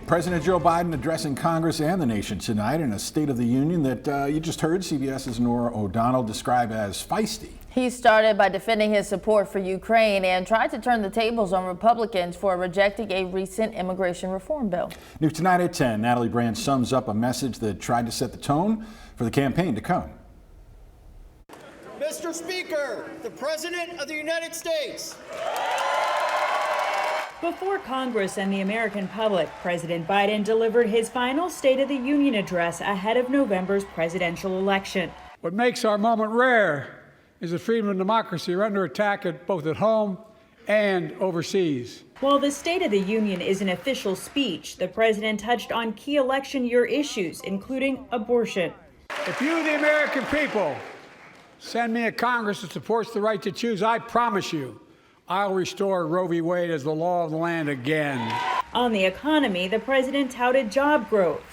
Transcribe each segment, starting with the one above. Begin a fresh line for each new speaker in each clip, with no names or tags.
President Joe Biden addressing Congress and the nation tonight in a State of the Union that you just heard CBS's Norah O'Donnell describe as feisty.
He started by defending his support for Ukraine and tried to turn the tables on Republicans for rejecting a recent immigration reform bill.
New tonight at 10, Natalie Brand sums up a message that tried to set the tone for the campaign to come.
Mr. Speaker, the President of the United States.
Before Congress and the American public, President Biden delivered his final State of the Union address ahead of November's presidential election.
What makes our moment rare is that freedom and democracy are under attack both at home and overseas.
While the State of the Union is an official speech, the president touched on key election year issues, including abortion.
If you, the American people, send me a Congress that supports the right to choose, I promise you, I'll restore Roe v. Wade as the law of the land again.
On the economy, the president touted job growth.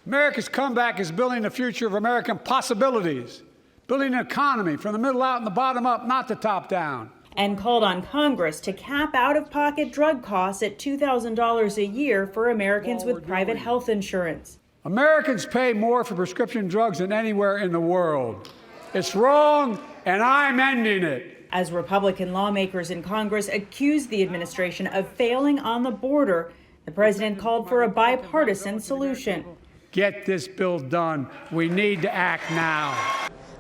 America's comeback is building the future of American possibilities, building an economy from the middle out and the bottom up, not the top down.
And called on Congress to cap out-of-pocket drug costs at $2,000 a year for Americans with private health insurance.
Americans pay more for prescription drugs than anywhere in the world. It's wrong, and I'm ending it.
As Republican lawmakers in Congress accused the administration of failing on the border, the president called for a bipartisan solution.
Get this bill done. We need to act now.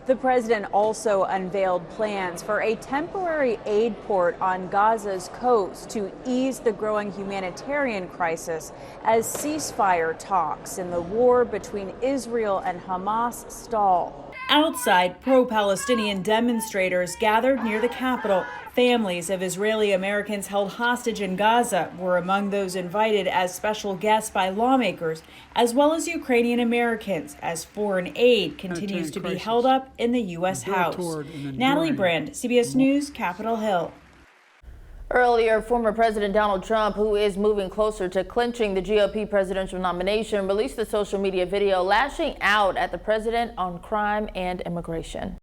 The president also unveiled plans for a temporary aid port on Gaza's coast to ease the growing humanitarian crisis as ceasefire talks in the war between Israel and Hamas stall.
Outside, pro-Palestinian demonstrators gathered near the Capitol. Families of Israeli Americans held hostage in Gaza were among those invited as special guests by lawmakers, as well as Ukrainian Americans, as foreign aid continues to be held up in the U.S. House. Natalie Brand, CBS News, Capitol Hill.
Earlier, former President Donald Trump, who is moving closer to clinching the GOP presidential nomination, released a social media video lashing out at the president on crime and immigration.